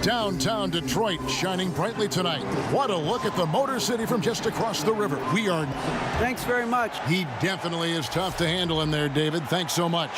Downtown Detroit shining brightly tonight. What a look at the Motor City from just across the river. We are... Thanks very much. He definitely is tough to handle in there, David. Thanks so much.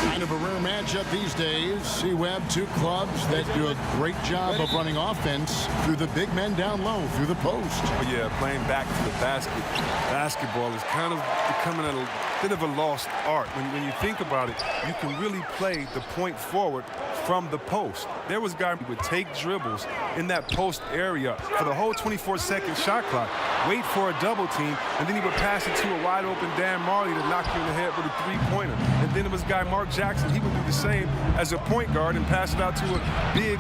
Kind of a rare matchup these days. C-Web, two clubs that do a great job of running offense through the big men down low, through the post. Yeah, playing back to the basket. Basketball is kind of becoming a bit of a lost art. When you think about it, you can really play the point forward from the post. There was a guy who would take dribbles in that post area for the whole 24-second shot clock, wait for a double team, and then he would pass it to a wide-open Dan Marley to knock you in the head with a three-pointer. And then it was guy Mark Jackson. He would do the same as a point guard and pass it out to a big,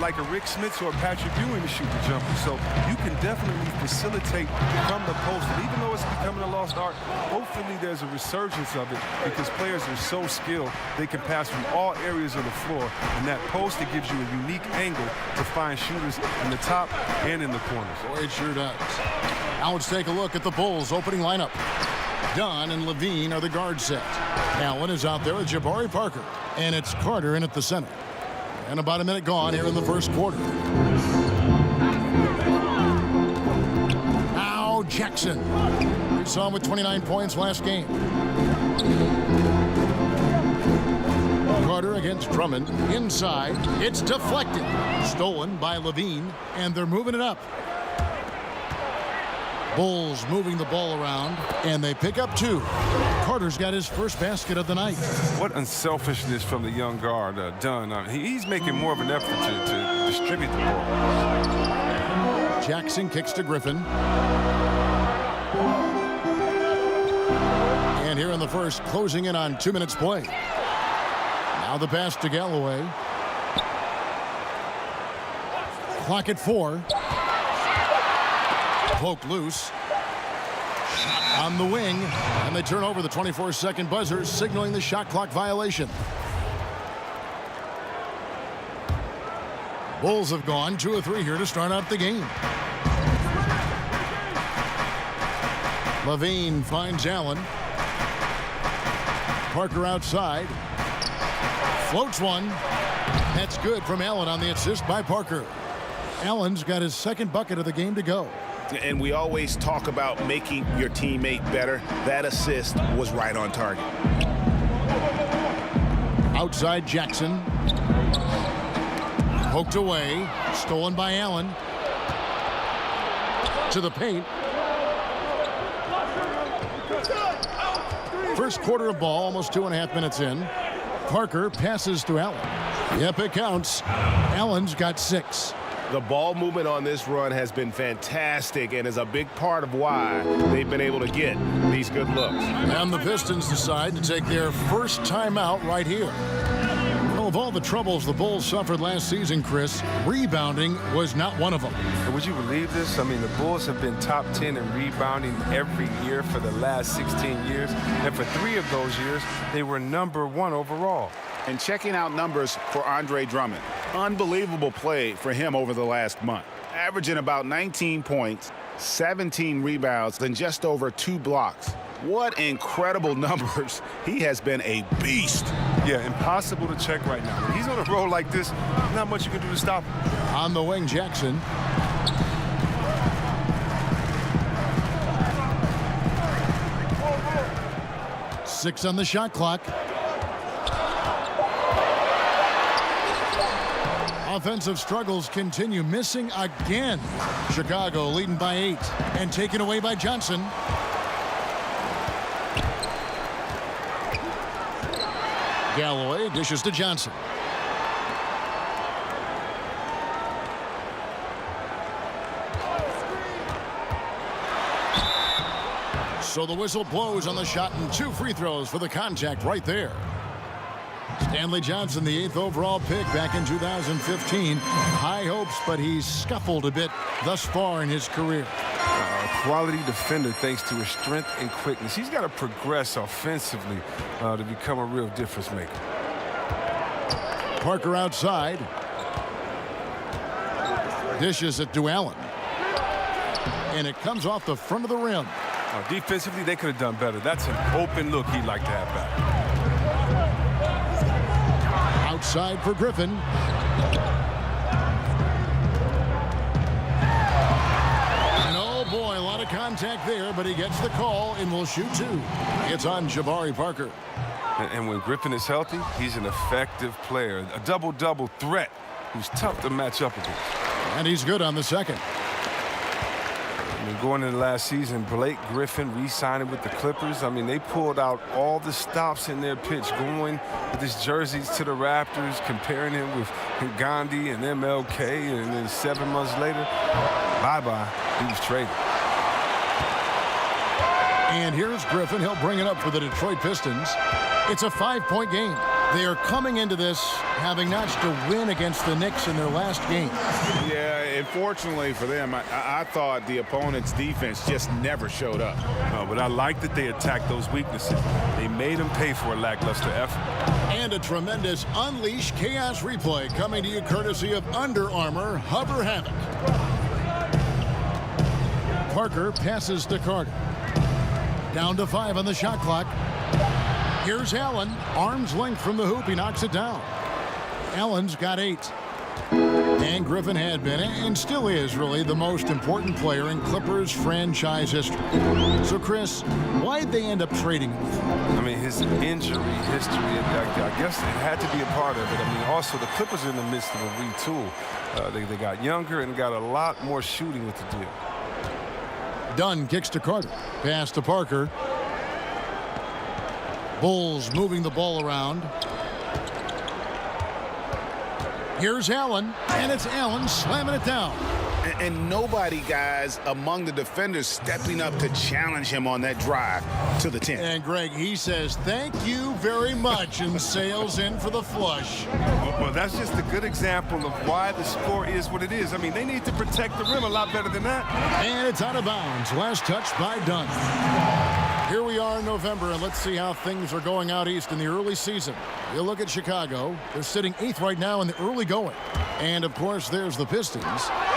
like a Rick Smith or a Patrick Ewing to shoot the jumper. So you can definitely facilitate from the post. And even though it's becoming a lost art, hopefully there's a resurgence of it because players are so skilled, they can pass from all areas of the floor. And that post, it gives you a unique angle to find shooters in the top and in the corners. Boy, it sure does. Now let's take a look at the Bulls' opening lineup. Dunn and Levine are the guard set. Allen is out there with Jabari Parker. And it's Carter in at the center. And about a minute gone here in the first quarter. Now Jackson. We saw him with 29 points last game. Carter against Drummond. Inside. It's deflected. Stolen by Levine. And they're moving it up. Bulls moving the ball around. And they pick up two. Carter's got his first basket of the night. What unselfishness from the young guard, Dunn. He's making more of an effort to distribute the ball. Jackson kicks to Griffin. And here in the first, closing in on 2 minutes play. Now the pass to Galloway. Clock at 4. Poked loose. On the wing. And they turn over the 24-second buzzer, signaling the shot clock violation. Bulls have gone 2 of 3 here to start out the game. Levine finds Allen. Parker outside. Floats one. That's good from Allen on the assist by Parker. Allen's got his second bucket of the game to go. And we always talk about making your teammate better. That assist was right on target. Outside Jackson. Poked away. Stolen by Allen. To the paint. First quarter of ball, almost 2.5 minutes in. Parker passes to Allen. Yep, it counts. Allen's got 6. The ball movement on this run has been fantastic and is a big part of why they've been able to get these good looks. And the Pistons decide to take their first timeout right here. Well, of all the troubles the Bulls suffered last season, Chris, rebounding was not one of them. Would you believe this? I mean, the Bulls have been top 10 in rebounding every year for the last 16 years. And for 3 of those years, they were #1 overall. And checking out numbers for Andre Drummond. Unbelievable play for him over the last month. Averaging about 19 points, 17 rebounds, and just over 2 blocks. What incredible numbers. He has been a beast. Yeah, impossible to check right now. When he's on a roll like this, not much you can do to stop him. On the wing, Jackson. Six on the shot clock. Offensive struggles continue, missing again. Chicago leading by 8 and taken away by Johnson. Galloway dishes to Johnson. So the whistle blows on the shot and 2 free throws for the contact right there. Stanley Johnson, the 8th overall pick back in 2015. High hopes, but he's scuffled a bit thus far in his career. Quality defender thanks to his strength and quickness. He's got to progress offensively to become a real difference maker. Parker outside. Dishes it to Allen. And it comes off the front of the rim. Defensively, they could have done better. That's an open look he'd like to have back. Outside for Griffin. boy, a lot of contact there, but he gets the call and will shoot two. It's on Jabari Parker. And when Griffin is healthy, he's an effective player, a double-double threat who's tough to match up against. And he's good on the second. I mean, going into last season, Blake Griffin re-signing with the Clippers. I mean, they pulled out all the stops in their pitch, going with his jerseys to the Raptors, comparing him with Gandhi and MLK, and then 7 months later, bye-bye, he was traded. And here's Griffin. He'll bring it up for the Detroit Pistons. It's a 5-point game. They are coming into this having notched a win against the Knicks in their last game. Yeah, unfortunately for them, I thought the opponent's defense just never showed up. But I like that they attacked those weaknesses. They made them pay for a lackluster effort. And a tremendous Unleash Chaos replay coming to you courtesy of Under Armour Hover Havoc. Parker passes to Carter. Down to 5 on the shot clock. Here's Allen. Arm's length from the hoop. He knocks it down. Allen's got 8. And Griffin had been, and still is, really, the most important player in Clippers franchise history. So, Chris, why'd they end up trading him? I mean, his injury history, I guess it had to be a part of it. I mean, also, the Clippers are in the midst of a retool. They got younger and got a lot more shooting with the deal. Dunn kicks to Carter. Pass to Parker. Bulls moving the ball around. Here's Allen, and it's Allen slamming it down. And nobody, guys, among the defenders stepping up to challenge him on that drive to the 10. And Greg, he says, thank you very much, and sails in for the flush. Well, that's just a good example of why the score is what it is. I mean, they need to protect the rim a lot better than that. And it's out of bounds. Last touch by Dunn. Here we are in November, and let's see how things are going out east in the early season. You look at Chicago. They're sitting 8th right now in the early going. And, of course, there's the Pistons,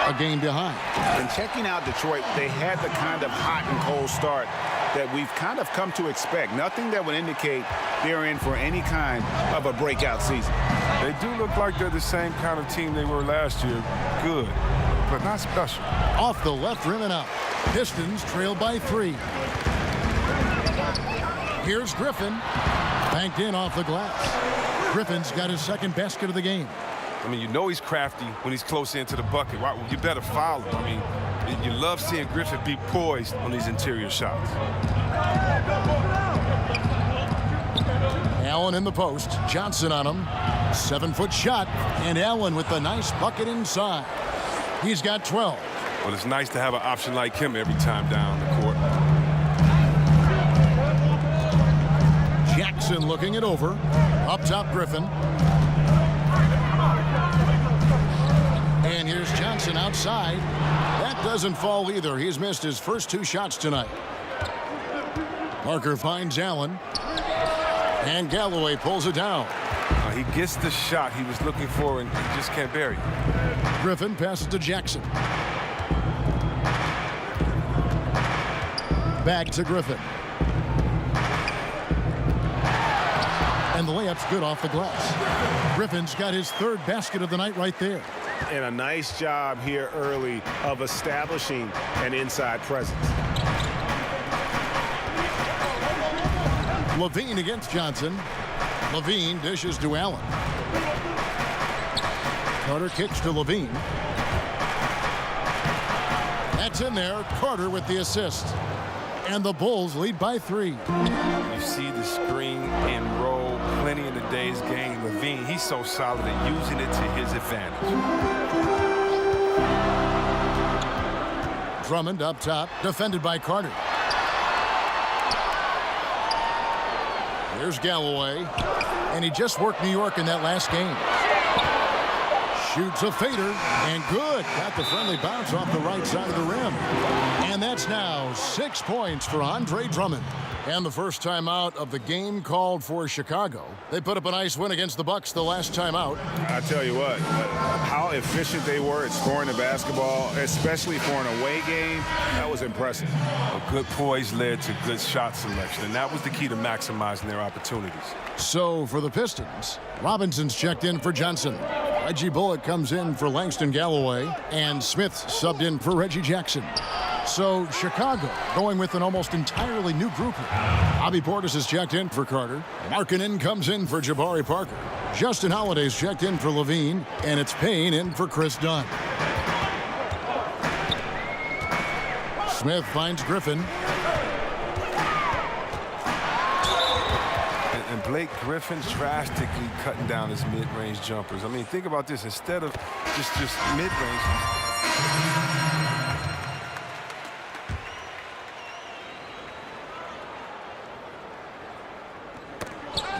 a game behind. And checking out Detroit, they had the kind of hot and cold start that we've kind of come to expect. Nothing that would indicate they're in for any kind of a breakout season. They do look like they're the same kind of team they were last year. Good, but not special. Off the left rim and out. Pistons trail by 3. Here's Griffin. Banked in off the glass. Griffin's got his second basket of the game. I mean, you know he's crafty when he's close into the bucket. Well, you better foul him. I mean, you love seeing Griffin be poised on these interior shots. Allen in the post. Johnson on him. 7-foot shot. And Allen with the nice bucket inside. He's got 12. Well, it's nice to have an option like him every time down the court. Jackson looking it over. Up top, Griffin. And here's Johnson outside. That doesn't fall either. He's missed his first 2 shots tonight. Parker finds Allen. And Galloway pulls it down. He gets the shot he was looking for and he just can't bury it. Griffin passes to Jackson. Back to Griffin. And the layup's good off the glass. Griffin's got his 3rd basket of the night right there. And a nice job here early of establishing an inside presence. Levine against Johnson. Levine dishes to Allen. Carter kicks to Levine. That's in there. Carter with the assist. And the Bulls lead by 3. You see the screen and roll plenty in today's game. Levine, he's so solid at using it to his advantage. Drummond up top, defended by Carter. Here's Galloway. And he just worked New York in that last game. Shoots a fader, and good. Got the friendly bounce off the right side of the rim. And that's now 6 points for Andre Drummond. And the first time out of the game called for Chicago. They put up a nice win against the Bucks the last time out. I tell you what, how efficient they were at scoring the basketball, especially for an away game, that was impressive. A good poise led to good shot selection, and that was the key to maximizing their opportunities. So for the Pistons, Robinson's checked in for Johnson. Reggie Bullock comes in for Langston Galloway, and Smith subbed in for Reggie Jackson. So Chicago going with an almost entirely new group here. Bobby Portis has checked in for Carter. Markkanen comes in for Jabari Parker. Justin Holiday's checked in for Levine. And it's Payne in for Chris Dunn. Smith finds Griffin. And Blake Griffin's drastically cutting down his mid-range jumpers. I mean, think about this. Instead of just mid-range.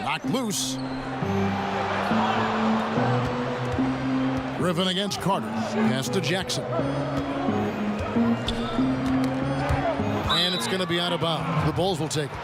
Knocked loose. Griffin against Carter. Pass to Jackson. And it's going to be out of bounds. The Bulls will take it.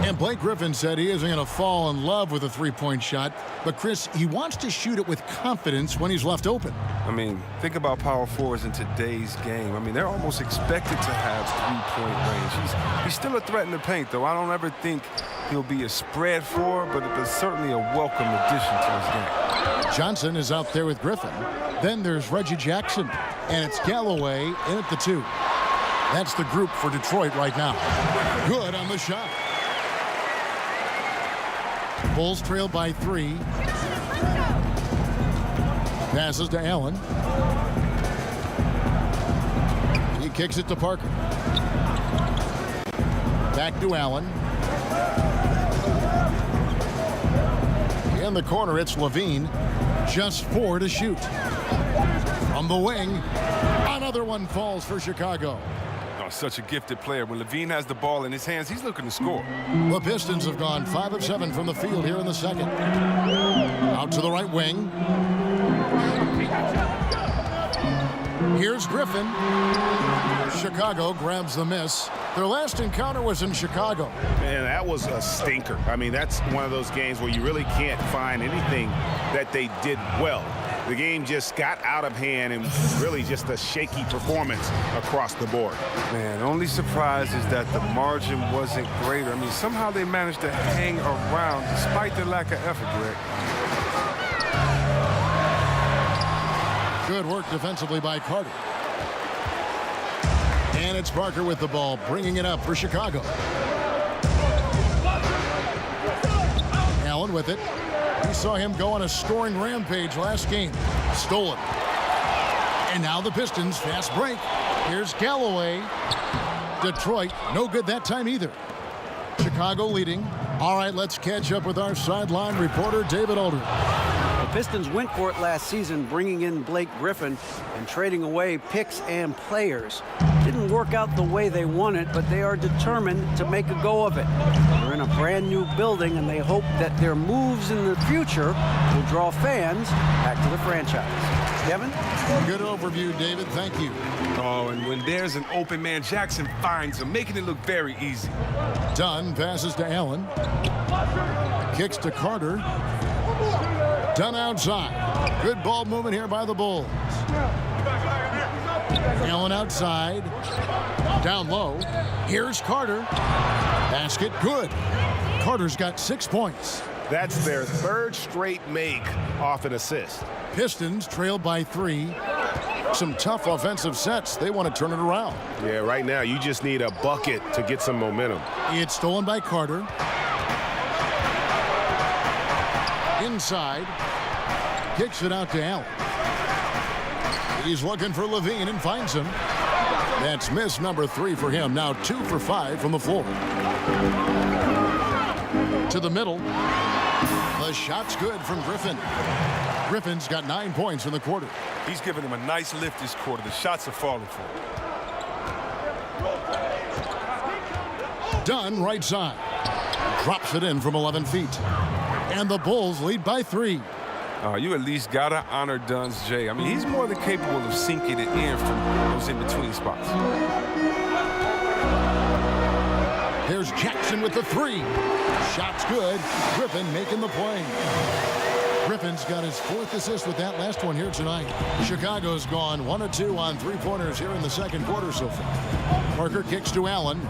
And Blake Griffin said he isn't going to fall in love with a three-point shot. But, Chris, he wants to shoot it with confidence when he's left open. I mean, think about power forwards in today's game. I mean, they're almost expected to have three-point range. He's still a threat in the paint, though. I don't ever think he'll be a spread forward, but it's certainly a welcome addition to his game. Johnson is out there with Griffin. Then there's Reggie Jackson. And it's Galloway in at the 2. That's the group for Detroit right now. Good on the shot. Bulls trail by 3. Passes to Allen. He kicks it to Parker. Back to Allen. In the corner, it's Levine. Just 4 to shoot. From the wing, another one falls for Chicago. Such a gifted player. When Levine has the ball in his hands, he's looking to score. The Pistons have gone 5 of 7 from the field here in the second. Out to the right wing. Here's Griffin. Chicago grabs the miss. Their last encounter was in Chicago. Man, that was a stinker. I mean, that's one of those games where you really can't find anything that they did well. The game just got out of hand and really just a shaky performance across the board. Man, only surprise is that the margin wasn't greater. I mean, somehow they managed to hang around despite the lack of effort, Greg. Good work defensively by Carter. And it's Parker with the ball, bringing it up for Chicago. Allen with it. We saw him go on a scoring rampage last game. Stolen. And now the Pistons fast break. Here's Galloway. Detroit, no good that time either. Chicago leading. All right, let's catch up with our sideline reporter, David Aldridge. The Pistons went for it last season, bringing in Blake Griffin and trading away picks and players. Didn't work out the way they wanted, but they are determined to make a go of it. They're in a brand new building, and they hope that their moves in the future will draw fans back to the franchise. Kevin? Good overview, David. Thank you. Oh, and when there's an open man, Jackson finds him, making it look very easy. Dunn passes to Allen. Kicks to Carter. Dunn outside. Good ball movement here by the Bulls. Allen outside. Down low. Here's Carter. Basket good. Carter's got 6 points. That's their 3rd straight make off an assist. Pistons trail by 3. Some tough offensive sets. They want to turn it around. Yeah, right now you just need a bucket to get some momentum. It's stolen by Carter. Inside. Kicks it out to Allen. He's looking for Levine and finds him. That's miss number 3 for him. Now 2 for 5 from the floor. To the middle. The shot's good from Griffin. Griffin's got 9 points in the quarter. He's giving him a nice lift this quarter. The shots are falling for him. Dunn right side. Drops it in from 11 feet. And the Bulls lead by 3. You at least got to honor Dunn's J. I mean, he's more than capable of sinking it in from those in-between spots. There's Jackson with the 3. Shot's good. Griffin making the play. Griffin's got his 4th assist with that last one here tonight. Chicago's gone 1 of 2 on 3-pointers here in the second quarter so far. Parker kicks to Allen.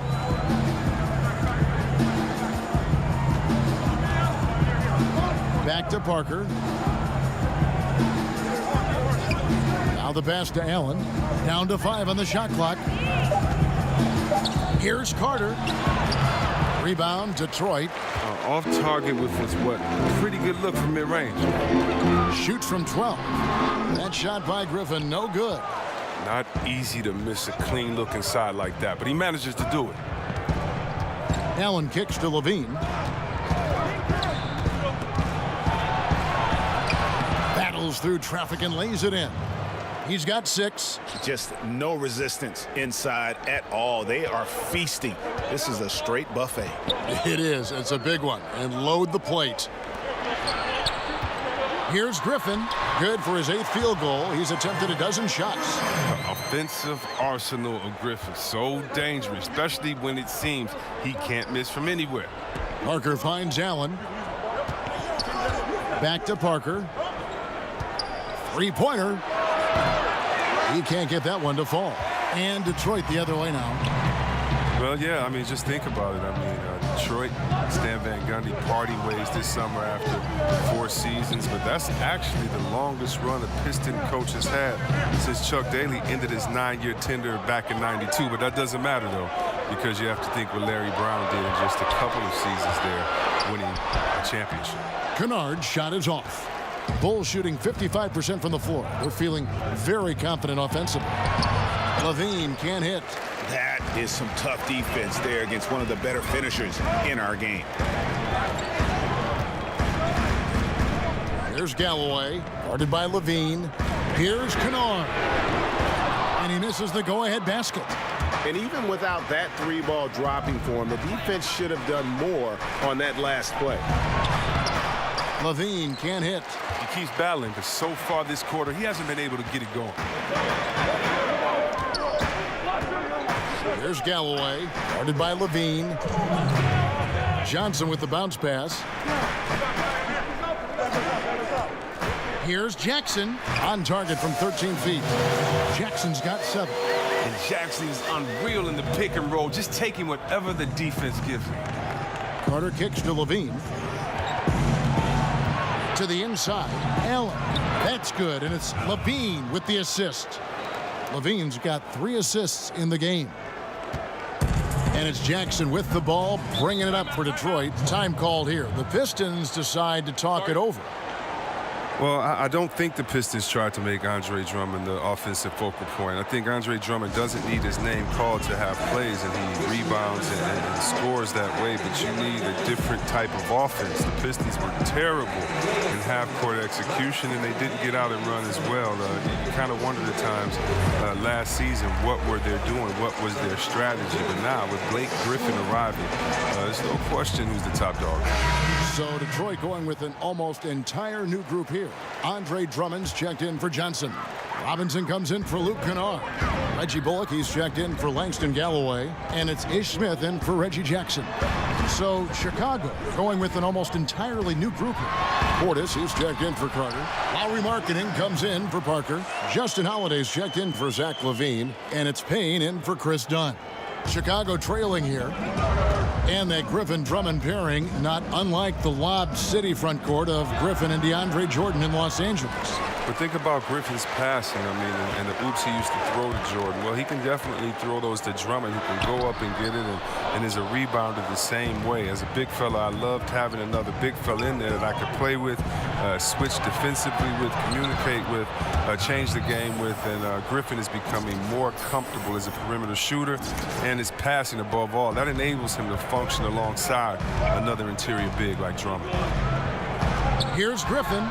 Back to Parker. Now the pass to Allen. Down to 5 on the shot clock. Here's Carter. Rebound, Detroit. Off target with his pretty good look from mid-range. Shoots from 12. That shot by Griffin, no good. Not easy to miss a clean look inside like that, but he manages to do it. Allen kicks to Levine. Battles through traffic and lays it in. He's got 6. Just no resistance inside at all. They are feasting. This is a straight buffet. It is. It's a big one. And load the plate. Here's Griffin. Good for his 8th field goal. He's attempted a dozen shots. The offensive arsenal of Griffin, so dangerous, especially when it seems he can't miss from anywhere. Parker finds Allen. Back to Parker. 3-pointer. He can't get that one to fall. And Detroit the other way now. Well, yeah, I mean, just think about it. I mean, Detroit, Stan Van Gundy party ways this summer after 4 seasons, but that's actually the longest run a Piston coach has had since Chuck Daly ended his 9-year tender back in '92. But that doesn't matter, though, because you have to think what Larry Brown did in just a couple of seasons there, winning a championship. Kennard's shot is off. Bulls shooting 55% from the floor. They're feeling very confident offensively. Levine can't hit. That is some tough defense there against one of the better finishers in our game. Here's Galloway, guarded by Levine. Here's Kennard. And he misses the go-ahead basket. And even without that 3-ball dropping for him, the defense should have done more on that last play. Levine can't hit. He keeps battling, but so far this quarter, he hasn't been able to get it going. Here's Galloway, guarded by Levine. Johnson with the bounce pass. Here's Jackson, on target from 13 feet. Jackson's got 7. And Jackson is unreal in the pick and roll, just taking whatever the defense gives him. Carter kicks to Levine. To the inside, Allen. That's good, and it's Levine with the assist. Levine's got 3 assists in the game. And it's Jackson with the ball, bringing it up for Detroit. Time called here. The Pistons decide to talk it over. Well, I don't think the Pistons tried to make Andre Drummond the offensive focal point. I think Andre Drummond doesn't need his name called to have plays, and he rebounds and scores that way, but you need a different type of offense. The Pistons were terrible in half-court execution, and they didn't get out and run as well. You kind of wondered at times last season what were they doing, what was their strategy. But now with Blake Griffin arriving, there's no question who's the top dog. So Detroit going with an almost entire new group here. Andre Drummond's checked in for Johnson. Robinson comes in for Luke Kennard. Reggie Bullock, he's checked in for Langston Galloway. And it's Ish Smith in for Reggie Jackson. So Chicago going with an almost entirely new group here. Portis, he's checked in for Carter. Lowry Markkanen comes in for Parker. Justin Holiday's checked in for Zach LaVine. And it's Payne in for Chris Dunn. Chicago trailing here. And that Griffin-Drummond pairing, not unlike the Lob City front court of Griffin and DeAndre Jordan in Los Angeles. But think about Griffin's passing, and the oops he used to throw to Jordan. Well, he can definitely throw those to Drummond, who can go up and get it, and is a rebounder the same way. As a big fella, I loved having another big fella in there that I could play with, switch defensively with, communicate with, change the game with, and Griffin is becoming more comfortable as a perimeter shooter, and is passing above all. That enables him to function alongside another interior big like Drummond. Here's Griffin.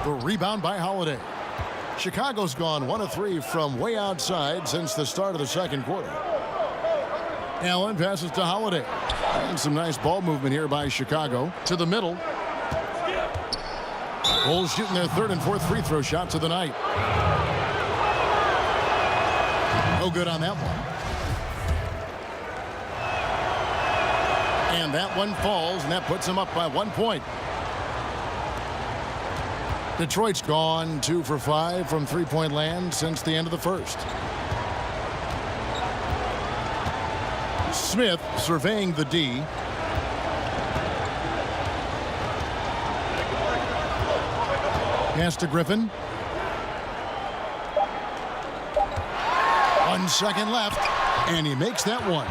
The rebound by Holiday. Chicago's gone 1 of 3 from way outside since the start of the second quarter. Allen passes to Holiday. And some nice ball movement here by Chicago. To the middle. Bulls shooting their 3rd and 4th free throw shots of the night. No good on that one. And that one falls, and that puts them up by 1 point. Detroit's gone 2 for 5 from three-point land since the end of the first. Smith surveying the D. Pass to Griffin. 1 second left, and he makes that one.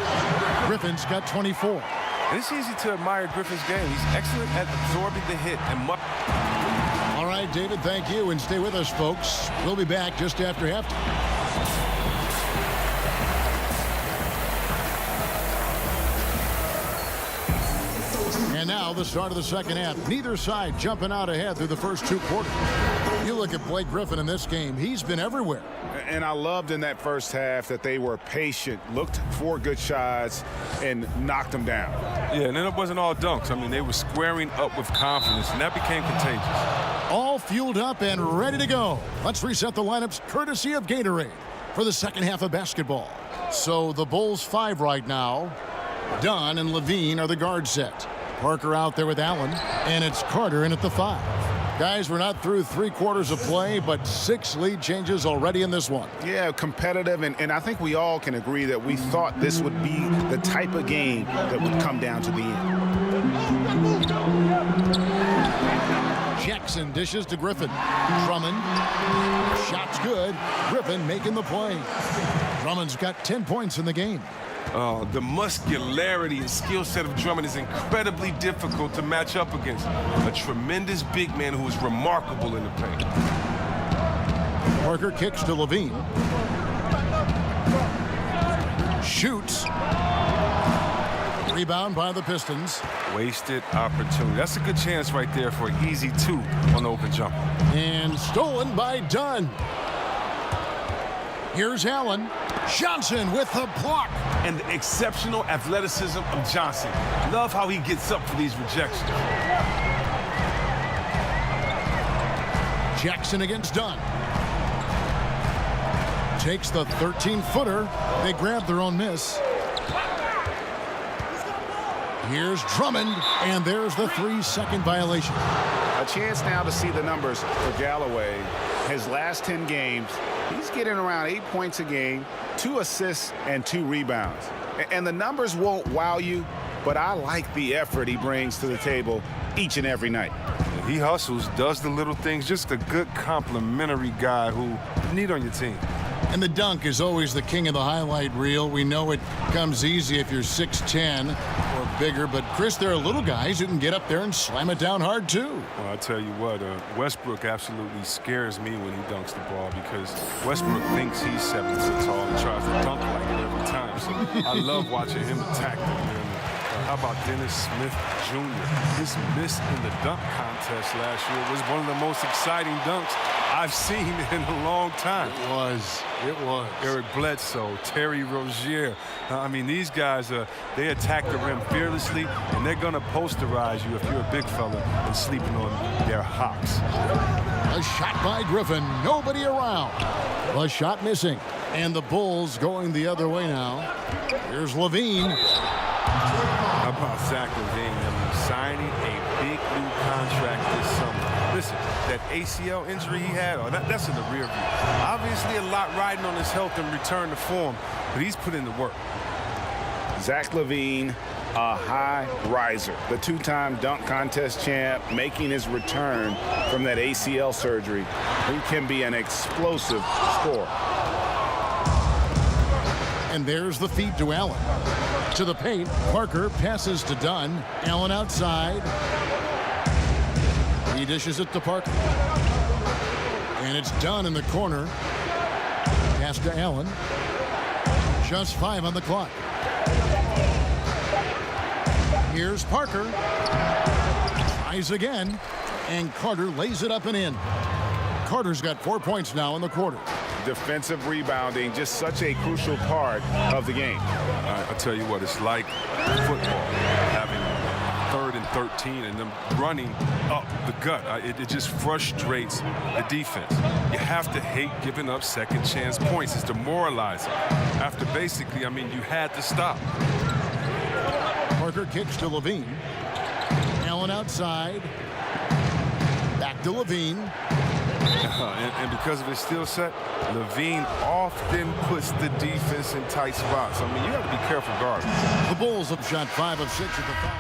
Griffin's got 24. And it's easy to admire Griffin's game. He's excellent at absorbing the hit and all right, David, thank you, and stay with us, folks. We'll be back just after halftime. And now the start of the second half. Neither side jumping out ahead through the first 2 quarters. You look at Blake Griffin in this game. He's been everywhere. And I loved in that first half that they were patient, looked for good shots, and knocked them down. Yeah, and then it wasn't all dunks. I mean, they were squaring up with confidence, and that became contagious. All fueled up and ready to go. Let's reset the lineups courtesy of Gatorade for the second half of basketball. So the Bulls 5 right now. Dunn and Levine are the guard set. Parker out there with Allen, and it's Carter in at the 5. Guys, we're not through 3 quarters of play, but 6 lead changes already in this one. Yeah, competitive, and I think we all can agree that we thought this would be the type of game that would come down to the end. Jackson dishes to Griffin. Drummond, shot's good. Griffin making the play. Drummond's got 10 points in the game. The muscularity and skill set of Drummond is incredibly difficult to match up against. A tremendous big man who is remarkable in the paint. Parker kicks to Levine. Shoots. Rebound by the Pistons. Wasted opportunity. That's a good chance right there for an easy 2 on the open jumper. And stolen by Dunn. Here's Allen. Johnson with the block. And the exceptional athleticism of Johnson. Love how he gets up for these rejections. Jackson against Dunn. Takes the 13-footer. They grab their own miss. Here's Drummond, and there's the 3-second violation. A chance now to see the numbers for Galloway. His last 10 games, he's getting around 8 points a game, 2 assists, and 2 rebounds. And the numbers won't wow you, but I like the effort he brings to the table each and every night. He hustles, does the little things, just a good complimentary guy who you need on your team. And the dunk is always the king of the highlight reel. We know it comes easy if you're 6'10" or bigger, but Chris, there are little guys who can get up there and slam it down hard too. Well, I tell you what, Westbrook absolutely scares me when he dunks the ball because Westbrook thinks he's 7 foot tall and tries to dunk like it every time. So I love watching him attack them. How about Dennis Smith Jr.? His miss in the dunk contest last year was one of the most exciting dunks I've seen in a long time. It was. Eric Bledsoe, Terry Rozier. I mean, these guys, they attack the rim fearlessly, and they're going to posterize you if you're a big fella and sleeping on their hops. A shot by Griffin. Nobody around. A shot missing. And the Bulls going the other way now. Here's Levine. How about Zach LaVine? I mean, signing a big new contract this summer. Listen, that ACL injury he had, that's in the rear view. Obviously a lot riding on his health and return to form, but he's put in the work. Zach LaVine, a high riser. The 2-time dunk contest champ making his return from that ACL surgery. He can be an explosive scorer. And there's the feed to Allen. To the paint, Parker passes to Dunn. Allen outside. He dishes it to Parker. And it's Dunn in the corner. Pass to Allen. Just 5 on the clock. Here's Parker. Tries again. And Carter lays it up and in. Carter's got 4 points now in the quarter. Defensive rebounding, just such a crucial part of the game. I tell you what, it's like football, having 3rd and 13 and them running up the gut. It just frustrates the defense. You have to hate giving up second chance points. It's demoralizing. After basically, I mean, you had to stop. Parker kicks to Levine. Allen outside. Back to Levine. And because of his skill set, Levine often puts the defense in tight spots. I mean, you have to be careful guarding. The Bulls have shot 5 of 6 at the foul.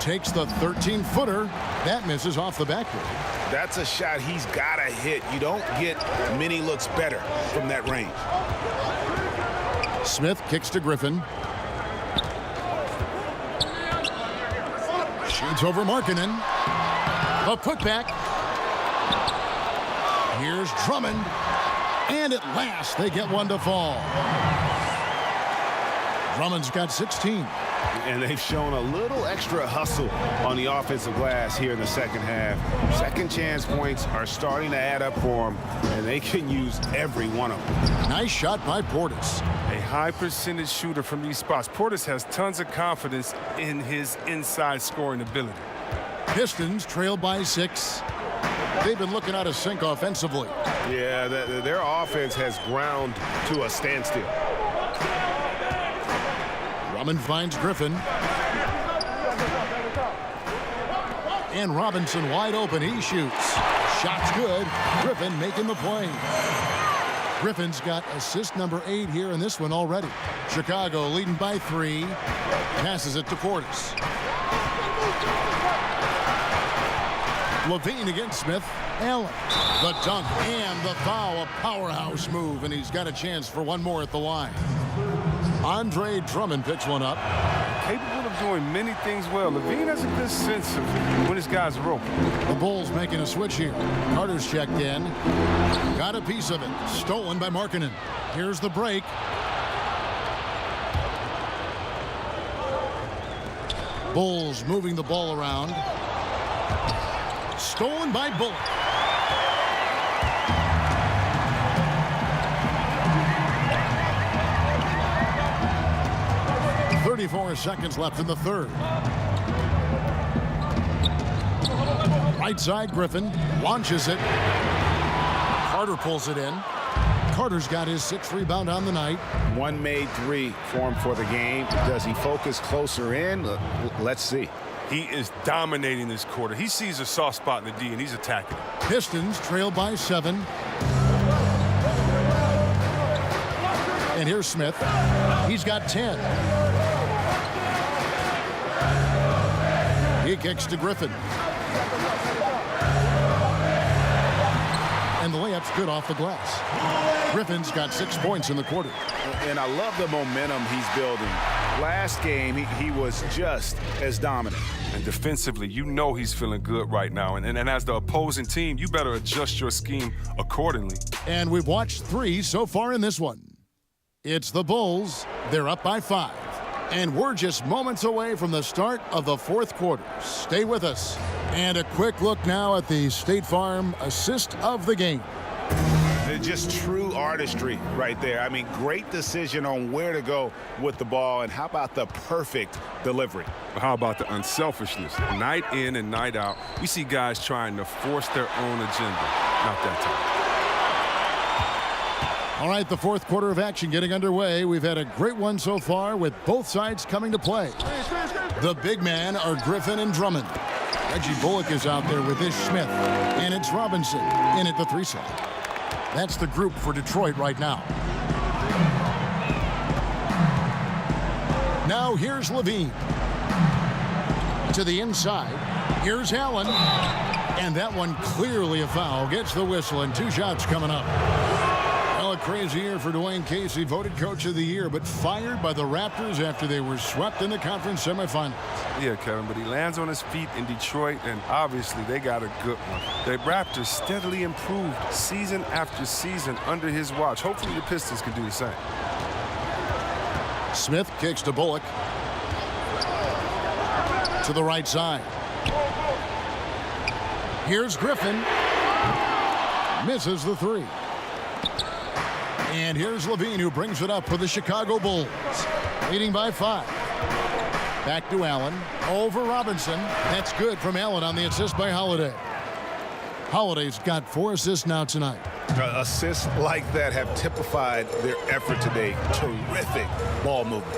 takes the 13-footer. That misses off the backboard. That's a shot he's got to hit. You don't get many looks better from that range. Smith kicks to Griffin. Shoots over Markkanen. A putback. Here's Drummond. And at last, they get one to fall. Drummond's got 16. And they've shown a little extra hustle on the offensive glass here in the second half. Second chance points are starting to add up for them, and they can use every one of them. Nice shot by Portis. A high percentage shooter from these spots. Portis has tons of confidence in his inside scoring ability. Pistons trail by 6. They've been looking out of sync offensively. Yeah, their offense has ground to a standstill. Drummond finds Griffin. And Robinson wide open. He shoots. Shot's good. Griffin making the play. Griffin's got assist number 8 here in this one already. Chicago leading by 3. Passes it to Portis. Levine against Smith. Allen. The dunk and the foul. A powerhouse move, and he's got a chance for one more at the line. Andre Drummond picks one up. Capable of doing many things well. Levine has a good sense of when his guys are open. The Bulls making a switch here. Carter's checked in. Got a piece of it. Stolen by Markkanen. Here's the break. Bulls moving the ball around. Stolen by Bullock. .34 seconds left in the third. Right side, Griffin launches it. Carter pulls it in. Carter's got his 6th rebound on the night. One made 3 for him for the game. Does he focus closer in? Let's see. He is dominating this quarter. He sees a soft spot in the D, and he's attacking. Pistons trail by 7. And here's Smith. He's got 10. He kicks to Griffin. And the layup's good off the glass. Griffin's got 6 points in the quarter. And I love the momentum he's building. Last game, he was just as dominant. And defensively, you know he's feeling good right now. And as the opposing team, you better adjust your scheme accordingly. And we've watched 3 so far in this one. It's the Bulls. They're up by 5. And we're just moments away from the start of the 4th quarter. Stay with us. And a quick look now at the State Farm assist of the game. They're just true artistry right there. I mean, great decision on where to go with the ball. And how about the perfect delivery? How about the unselfishness? Night in and night out, we see guys trying to force their own agenda. Not that time. All right, the 4th quarter of action getting underway. We've had a great one so far with both sides coming to play. The big men are Griffin and Drummond. Reggie Bullock is out there with Ish Smith. And it's Robinson in at the 3 slot. That's the group for Detroit right now. Now here's Levine. To the inside. Here's Allen. And that one clearly a foul. Gets the whistle and 2 shots coming up. Well, a crazy year for Dwayne Casey, voted Coach of the Year, but fired by the Raptors after they were swept in the conference semifinals. Yeah, Kevin, but he lands on his feet in Detroit, and obviously they got a good one. The Raptors steadily improved season after season under his watch. Hopefully the Pistons can do the same. Smith kicks to Bullock. To the right side. Here's Griffin. Misses the 3. And here's Levine, who brings it up for the Chicago Bulls. Leading by 5. Back to Allen. Over Robinson. That's good from Allen on the assist by Holiday. Holiday's got 4 assists now tonight. Assists like that have typified their effort today. Terrific ball movement.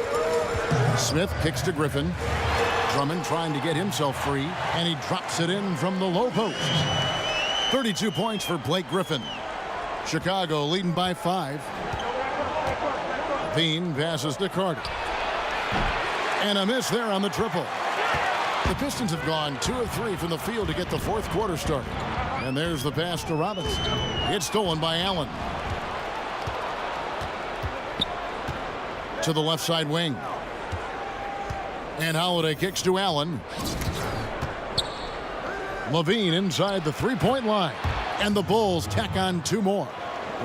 Smith kicks to Griffin. Drummond trying to get himself free, and he drops it in from the low post. 32 points for Blake Griffin. Chicago leading by 5. Levine passes to Carter. And a miss there on the triple. The Pistons have gone 2 of 3 from the field to get the fourth quarter started. And there's the pass to Robinson. It's stolen by Allen. To the left side wing. And Holiday kicks to Allen. Levine inside the three-point line. And the Bulls tack on 2 more.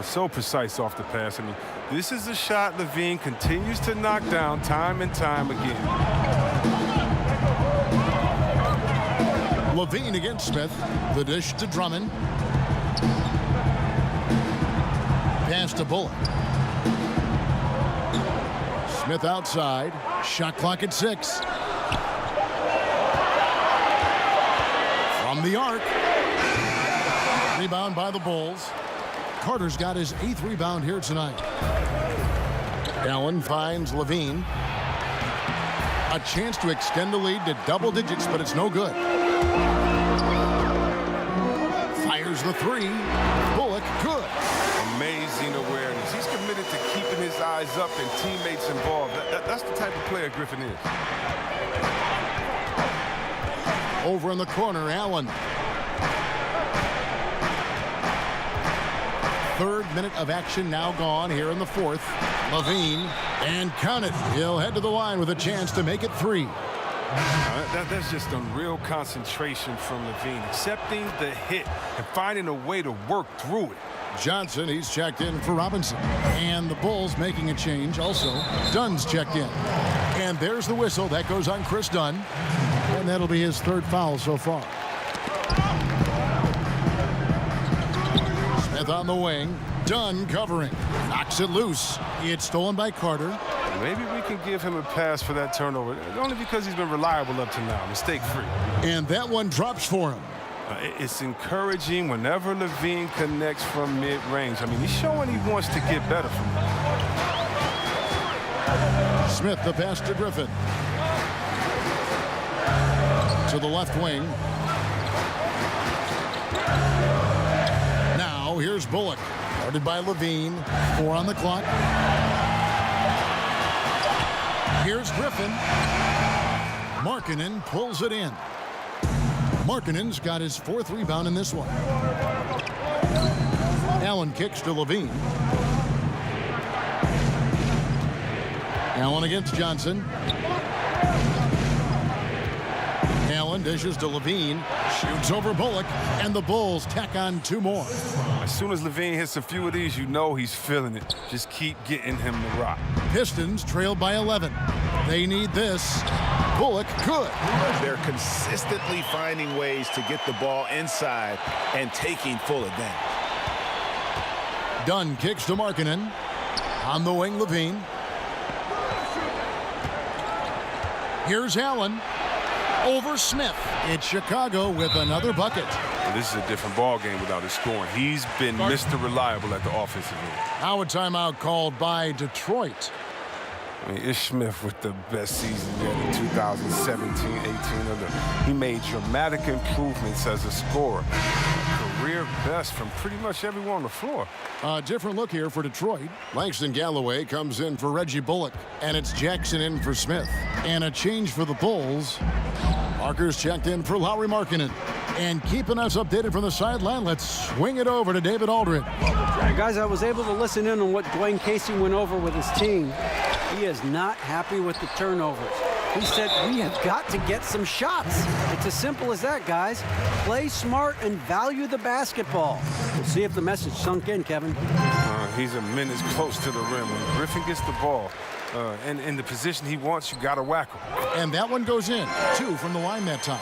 So precise off the pass. I mean, this is a shot Levine continues to knock down time and time again. Levine against Smith. The dish to Drummond. Pass to Bullock. Smith outside. Shot clock at 6. From the arc. Rebound by the Bulls. Carter's got his 8th rebound here tonight. Allen finds Levine. A chance to extend the lead to double digits, but it's no good. Fires the 3. Bullock, good. Amazing awareness. He's committed to keeping his eyes up and teammates involved. That's the type of player Griffin is. Over in the corner, Allen. 3rd minute of action now gone here in the 4th. Levine, and count it. He'll head to the line with a chance to make it 3. That's just unreal concentration from Levine, accepting the hit and finding a way to work through it. Johnson, he's checked in for Robinson. And the Bulls making a change also. Dunn's checked in. And there's the whistle. That goes on Chris Dunn. And that'll be his 3rd foul so far. Smith on the wing. Dunn covering. Knocks it loose. It's stolen by Carter. Maybe we can give him a pass for that turnover, only because he's been reliable up to now, mistake-free. And that one drops for him. It's encouraging whenever Levine connects from mid-range. I mean, he's showing he wants to get better from it. Smith, the pass to Griffin. To the left wing. Now, here's Bullock. Guarded by Levine. 4 on the clock. Here's Griffin. Markkanen pulls it in. Markkanen's got his 4th rebound in this one. Allen kicks to Levine. Allen against Johnson. Allen dishes to Levine. Shoots over Bullock. And the Bulls tack on 2 more. As soon as Levine hits a few of these, you know he's feeling it. Just keep getting him the rock. Pistons trail by 11. They need this. Bullock, good. They're consistently finding ways to get the ball inside and taking full advantage. Dunn kicks to Markkanen. On the wing, Levine. Here's Allen. Over Smith. It's Chicago with another bucket. This is a different ball game without his scoring. He's been Mr. Reliable at the offensive end. Now a timeout called by Detroit. I mean, Ish Smith with the best season yet in 2017-18. He made dramatic improvements as a scorer. Career best from pretty much everyone on the floor. A different look here for Detroit. Langston Galloway comes in for Reggie Bullock. And it's Jackson in for Smith. And a change for the Bulls. Parker's checked in for Lauri Markkanen. And keeping us updated from the sideline, let's swing it over to David Aldridge. Guys, I was able to listen in on what Dwayne Casey went over with his team. He is not happy with the turnovers. He said, we have got to get some shots. It's as simple as that, guys. Play smart and value the basketball. We'll see if the message sunk in, Kevin. He's a minute close to the rim. When Griffin gets the ball and in the position he wants, you got to whack him. And that one goes in. 2 from the line that time.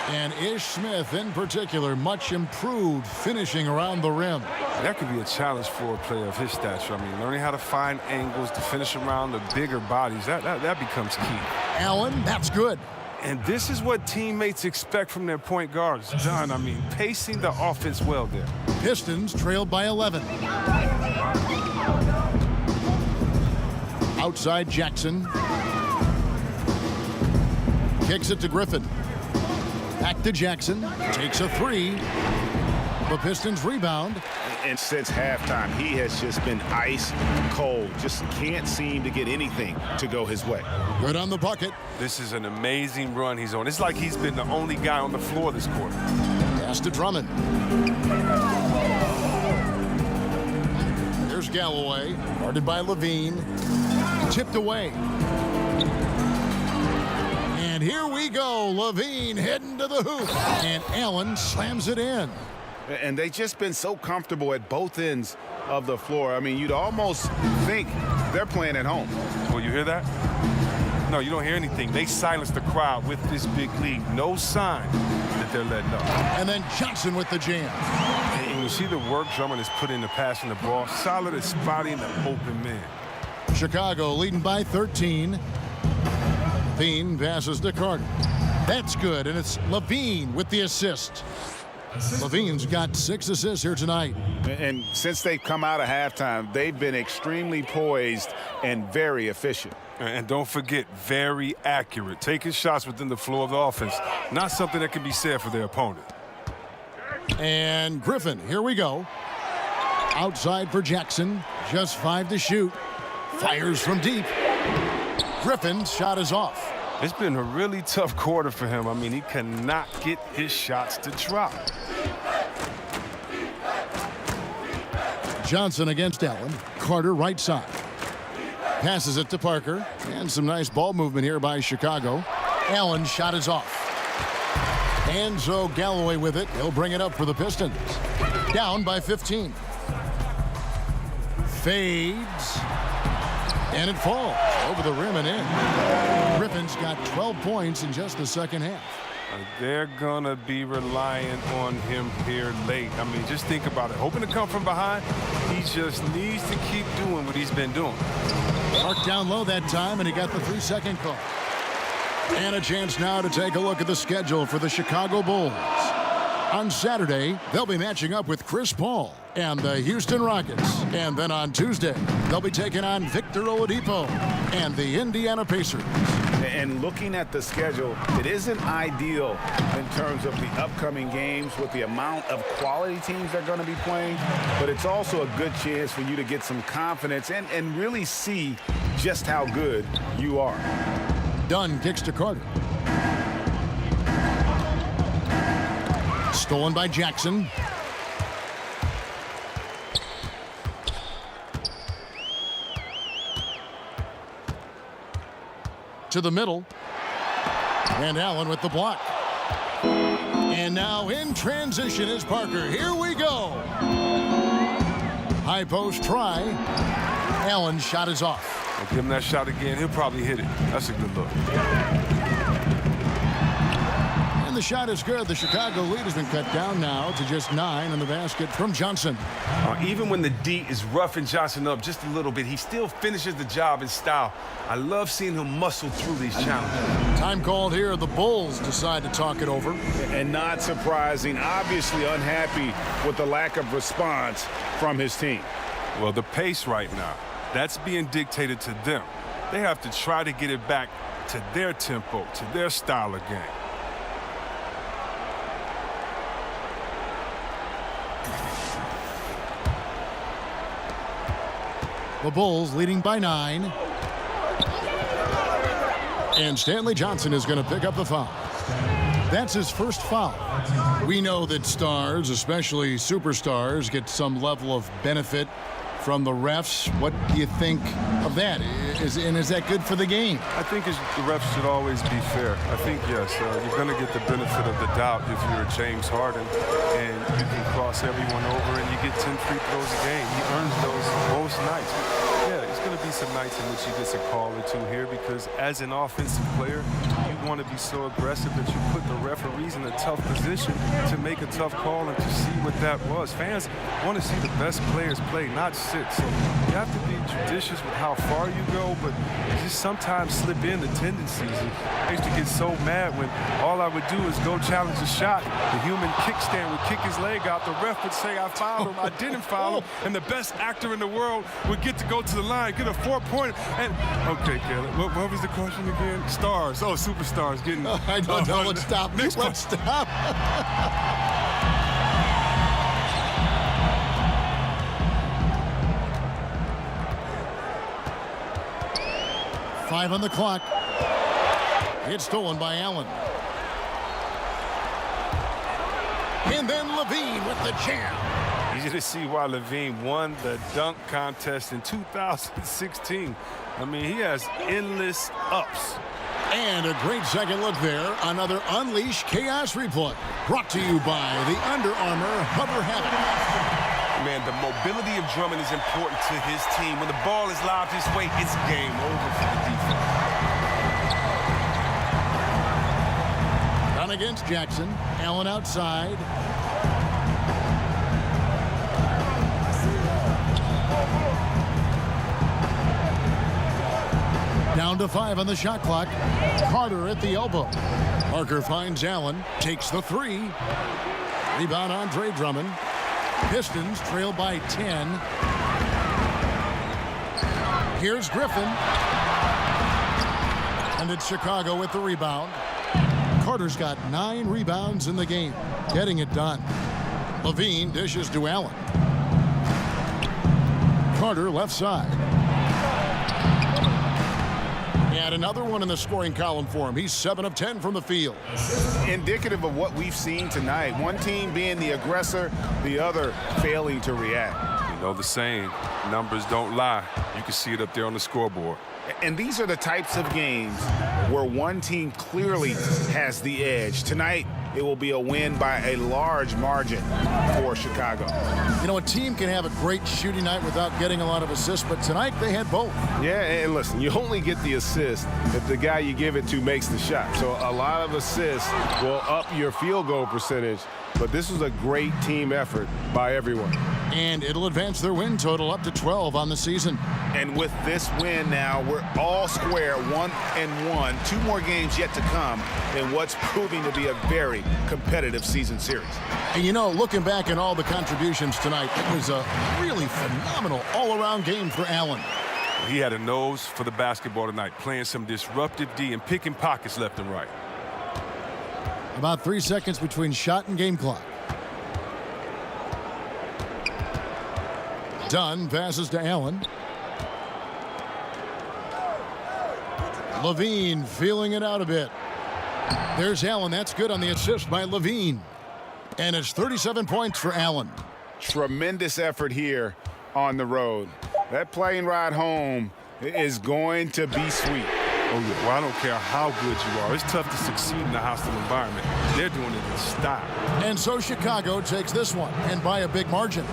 And Ish Smith, in particular, much improved finishing around the rim. That could be a challenge for a player of his stature. I mean, learning how to find angles to finish around the bigger bodies, that becomes key. Allen, that's good. And this is what teammates expect from their point guards. Dunn, I mean, pacing the offense well there. Pistons trailed by 11. Outside Jackson. Kicks it to Griffin. Back to Jackson. Takes a 3. The Pistons rebound. And since halftime, he has just been ice cold. Just can't seem to get anything to go his way. Good on the bucket. This is an amazing run he's on. It's like he's been the only guy on the floor this quarter. Pass to Drummond. Here's Galloway, guarded by Levine. Tipped away. And here we go. Levine heading to the hoop. And Allen slams it in. And they've just been so comfortable at both ends of the floor. I mean, you'd almost think they're playing at home. Well, you hear that? No, you don't hear anything. They silenced the crowd with this big lead. No sign that they're letting up. And then Johnson with the jam. And you see the work Drummond has put into passing the ball. Solid at spotting the open man. Chicago leading by 13. Levine passes to Carter. That's good, and it's Levine with the assist. Levine's got 6 assists here tonight. And since they've come out of halftime, they've been extremely poised and very efficient. And don't forget, very accurate. Taking shots within the flow of the offense. Not something that can be said for their opponent. And Griffin, here we go. Outside for Jackson. Just 5 to shoot. Fires from deep. Griffin's shot is off. It's been a really tough quarter for him. I mean, he cannot get his shots to drop. Johnson against Allen. Carter right side. Passes it to Parker. And some nice ball movement here by Chicago. Allen's shot is off. And so Galloway with it. He'll bring it up for the Pistons. Down by 15. Fades. And it falls over the rim and in. Griffin's got 12 points in just the second half. They're going to be relying on him here late. I mean, just think about it. Hoping to come from behind, he just needs to keep doing what he's been doing. Marked down low that time, and he got the 3-second call. And a chance now to take a look at the schedule for the Chicago Bulls. On Saturday, they'll be matching up with Chris Paul and the Houston Rockets. And then on Tuesday, they'll be taking on Victor Oladipo and the Indiana Pacers. And looking at the schedule, it isn't ideal in terms of the upcoming games with the amount of quality teams they're going to be playing, but it's also a good chance for you to get some confidence and really see just how good you are. Dunn kicks to Carter. Stolen by Jackson. To the middle. And Allen with the block. And now in transition is Parker. Here we go. High post try. Allen's shot is off. I'll give him that shot again. He'll probably hit it. That's a good look. And the shot is good. The Chicago lead has been cut down now to just 9 on the basket from Johnson. Even when the D is roughing Johnson up just a little bit, he still finishes the job in style. I love seeing him muscle through these challenges. Time called here. The Bulls decide to talk it over. And not surprising, obviously unhappy with the lack of response from his team. Well, the pace right now, that's being dictated to them. They have to try to get it back to their tempo, to their style of game. The Bulls leading by 9. And Stanley Johnson is going to pick up the foul. That's his first foul. We know that stars, especially superstars, get some level of benefit from the refs. What do you think of that? Is that good for the game? I think the refs should always be fair. I think, yes, you're going to get the benefit of the doubt if you're James Harden and you can cross everyone over and you get 10 free throws a game. He earns those most nights. Yeah, it's going to be some nights in which he gets a call or two here because as an offensive player, you want to be so aggressive that you put the referees in a tough position to make a tough call and to see what that was. Fans want to see the best players play, not sit. So you have to be judicious with how far you go, but you just sometimes slip in the tendencies. I used to get so mad when all I would do is go challenge a shot. The human kickstand would kick his leg out. The ref would say I fouled him, I didn't foul him, and the best actor in the world would get to go to the line, get a 4-pointer. And okay, Caleb, what was the question again? Stars. Oh, superstars getting. I don't know. Let's stop. Let's stop. 5 on the clock. It's stolen by Allen. And then Levine with the jam. Easy to see why Levine won the dunk contest in 2016. I mean, he has endless ups. And a great second look there. Another Unleash Chaos replay. Brought to you by the Under Armour Hover Habit. Man, the mobility of Drummond is important to his team. When the ball is lobbed his way, it's game over for the defense. Down against Jackson. Allen outside. Down to 5 on the shot clock. Carter at the elbow. Parker finds Allen. Takes the 3. Rebound Andre Drummond. Pistons trail by 10. Here's Griffin. And it's Chicago with the rebound. Carter's got 9 rebounds in the game. Getting it done. Levine dishes to Allen. Carter left side. And another one in the scoring column for him. He's 7 of 10 from the field. Indicative of what we've seen tonight. One team being the aggressor, the other failing to react. You know the saying, numbers don't lie. You can see it up there on the scoreboard. And these are the types of games where one team clearly has the edge. Tonight, it will be a win by a large margin for Chicago. You know, a team can have a great shooting night without getting a lot of assists, but tonight they had both. Yeah, and listen, you only get the assist if the guy you give it to makes the shot. So a lot of assists will up your field goal percentage, but this was a great team effort by everyone. And it'll advance their win total up to 12 on the season. And with this win now, we're all square, 1-1. 2 more games yet to come in what's proving to be a very competitive season series. And you know, looking back at all the contributions tonight, it was a really phenomenal all-around game for Allen. He had a nose for the basketball tonight, playing some disruptive D and picking pockets left and right. About 3 seconds between shot and game clock. Dunn passes to Allen. Levine feeling it out a bit. There's Allen. That's good on the assist by Levine. And it's 37 points for Allen. Tremendous effort here on the road. That plane ride home is going to be sweet. Oh, yeah. Well, I don't care how good you are. It's tough to succeed in a hostile environment. They're doing it in style. And so Chicago takes this one, and by a big margin.